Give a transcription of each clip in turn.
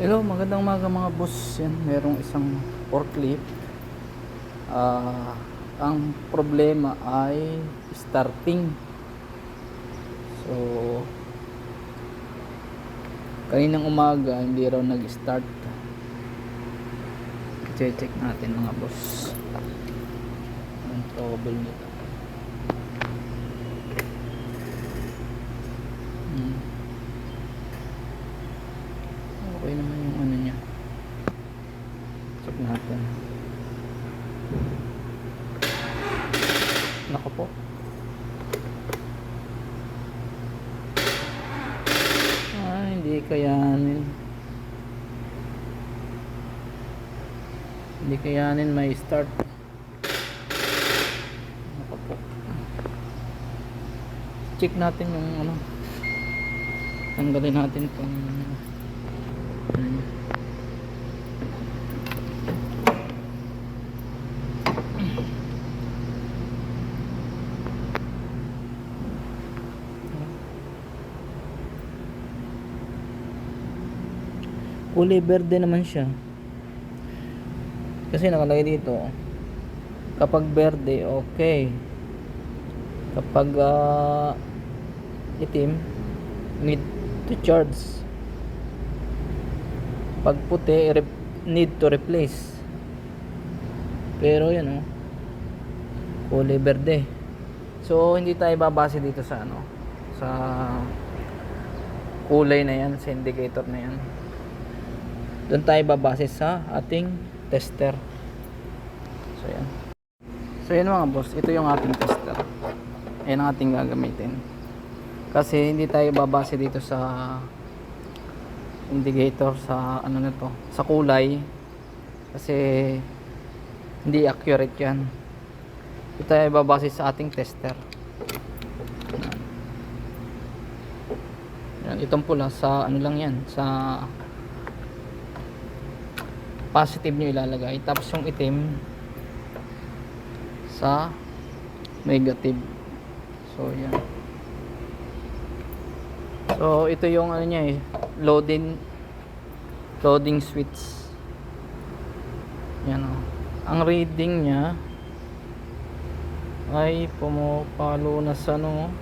Hello, magandang umaga mga boss. Yan, merong isang forklift. Ang problema ay starting. So, kaninang umaga hindi raw nag-start. I-check natin mga boss. Ang trouble nito. Okay naman yung ano niya. Check natin. Nako po. Hindi kayanin. Hindi kayanin may start. Nako po. Check natin yung ano. Tanggalin natin itong kulay berde naman siya kasi nakalagay dito kapag berde okay, kapag itim need to charge, pag puti need to replace. Pero yan kulay berde, so hindi tayo babase dito sa sa kulay na yan, sa indicator na yan. Doon tayo babase sa ating tester. So yan. So yan mga boss, ito yung ating tester. Ayan ang ating gagamitin. Kasi hindi tayo babase dito sa indicator, sa ano na to, sa kulay. Kasi hindi accurate yan. Ito tayo babase sa ating tester. Yan, itong pula sa ano lang yan, sa positive nyo ilalagay, tapos yung itim sa negative. So yan. So ito yung ano niya loading switch. Yan ang reading niya ay pumapalo na sa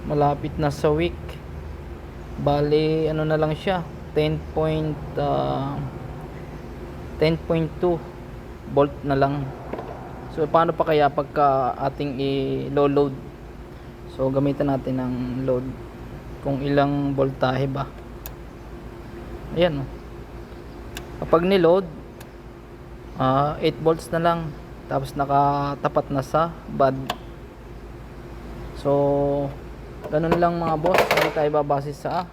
malapit na sa week. Bali ano na lang siya, 10.2 volt na lang. So paano pa kaya pagka ating i-load? So gamitan natin ng load kung ilang voltahe ba. Ayan kapag ni-load 8 volts na lang, tapos nakatapat na sa bad. So ganun lang mga boss, hindi tayo babase sa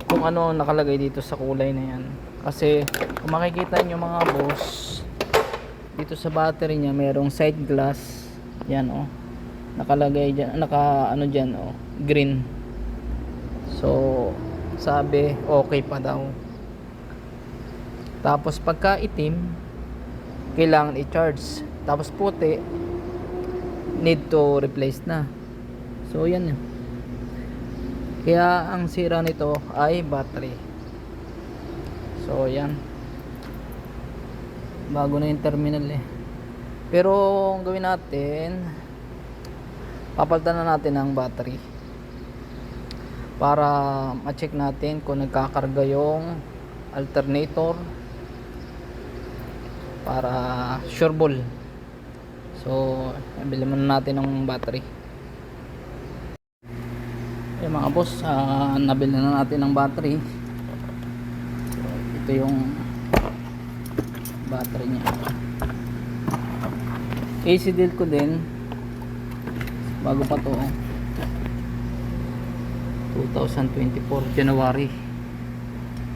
kung ano nakalagay dito sa kulay na yan. Kasi kung makikita nyo mga boss, dito sa battery niya merong side glass yan nakalagay dyan, dyan green. So sabi okay pa daw. Tapos pagka itim kailangan i-charge, tapos puti need to replace na. So yan kaya ang sira nito ay battery. So yan, bago na yung terminal pero ang gawin natin, papalitan na natin ang battery para ma-check natin kung nagkakarga yung alternator, para sure ball. So nabili muna natin ng battery. Mga boss, nabili na natin ng battery. So, ito yung battery niya. AC deal ko din, bago pa to 2024 January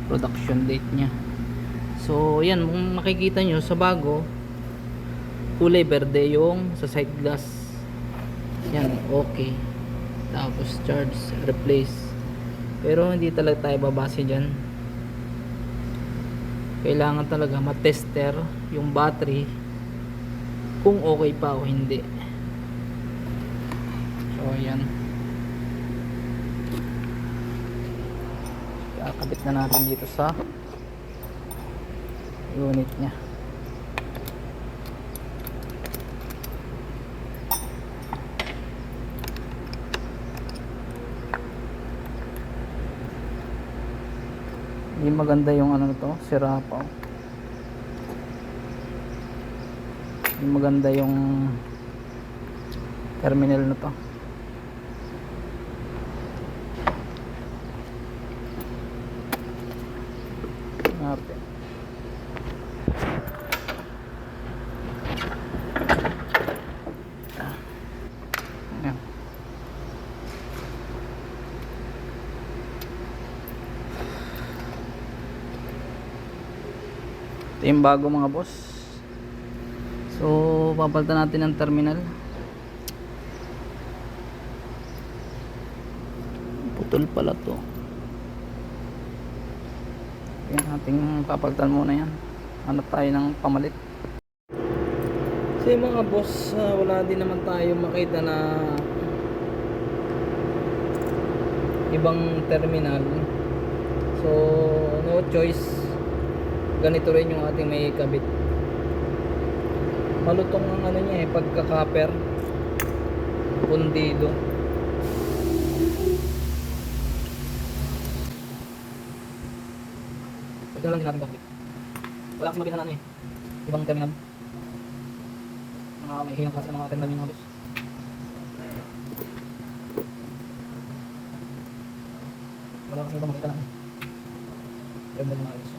production date niya. So yan, kung makikita nyo sa bago, kulay berde yung sa side glass yan, okay. Tapos charge, replace. Pero hindi talaga tayo babase dyan. Kailangan talaga matester yung battery kung okay pa o hindi. So yan, kakabit na natin dito sa unit niya. Hindi maganda yung ano to, sira pa. Hindi maganda yung terminal na to. Okay. Ayan. Ito yung bago mga boss. So papalitan natin ang terminal. Putol pala to. Yan, ating papalitan muna yan. Hanap tayo ng pamalit. So yung mga boss, wala din naman tayo makita na ibang terminal. So no choice, ganito rin yung ating may kabit. Malutong ang ano niya pagka-copper, pundido. Ito lang din natin bakit. Wala kasi makita na ano ibang terminal. Mga may hinang klase ng mga terminal yung habis. Wala kasi ibang makita na terminal yung habis.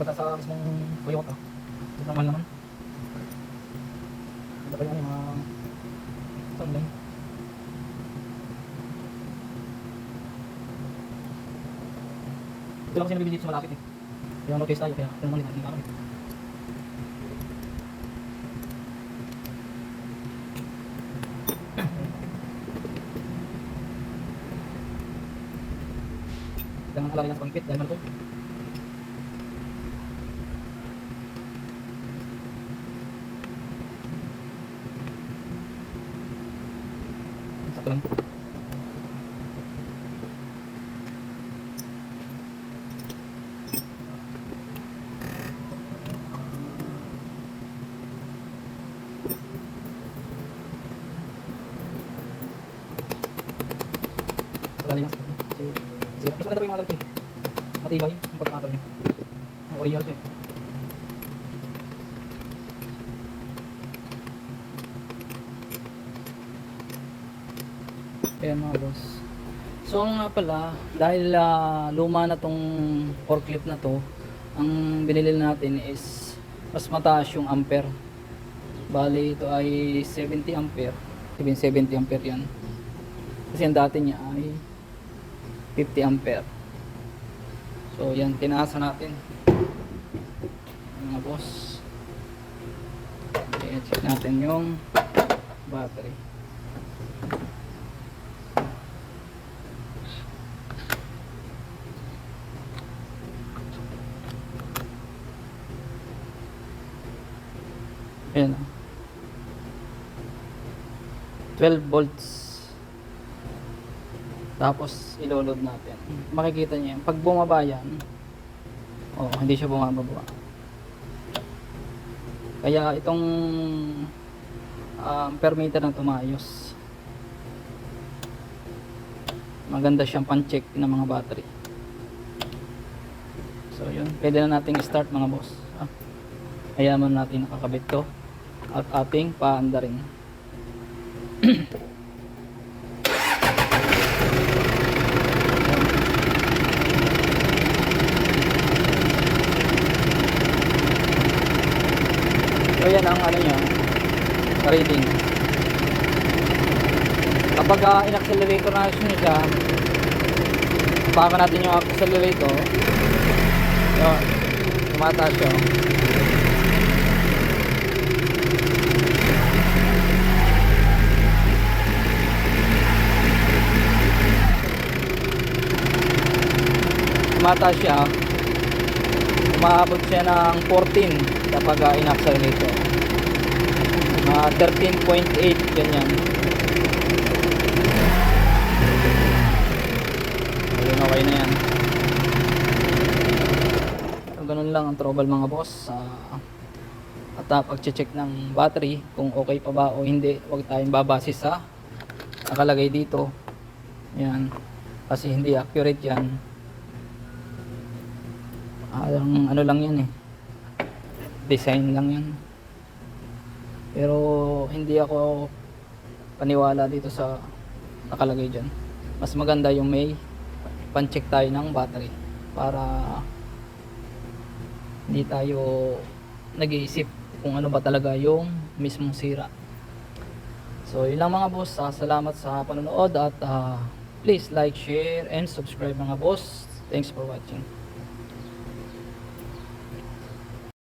Pagka sa mismong Toyota, ito naman naman. Ito pa yan mga saan lang. Ito lang kasi nabibili dito sa malapit Kaya no case tayo, kaya ito naman din natin kakabit. Ito ang kalagay lang sa pangipit dahil malutong. Sakto lang. Kalagay lang sa pangipit. Mas maganda pa yung mga lalaki. Matibay yung pagkakataw niya. Ang original siya. Ayan mga boss. So nga pala, dahil luma na tong forklift na to, ang binili natin is mas mataas yung ampere. Bali ito ay 70 ampere. 70 ampere yan. Kasi ang dati niya ay 50 ampere. So yan, tinaasa natin mga boss. Okay, check natin yung battery. Ayan, 12 volts. Tapos ilo-load natin. Makikita niyo yan. Pag bumaba yan, hindi siya bumababa. Kaya itong per meter na tumayos. Maganda siyang pan-check ng mga battery. So yun, pwede na nating start mga boss. Ayaman natin nakakabit to at ating paandarin. So yan ang ano niya, reading. Kapag in-accelerator na siya, baka natin yung accelerator, yun, tumataas siya. Tumataas siya, umaabot siya ng 14 kapag in-accelerator. 13.8 ganyan. Ayun, okay na yan. So yun lang ang trouble mga boss. At pag-check ng battery kung okay pa ba o hindi, huwag tayong babase sa nakalagay dito. Yan, kasi hindi accurate yan. Ano lang yan design lang yan, pero hindi ako paniwala dito sa nakalagay dyan. Mas maganda yung may pan-check tayo ng battery para hindi tayo nag-iisip kung ano ba talaga yung mismong sira. So yun lang mga boss. Salamat sa panonood at please like, share and subscribe mga boss. Thanks for watching.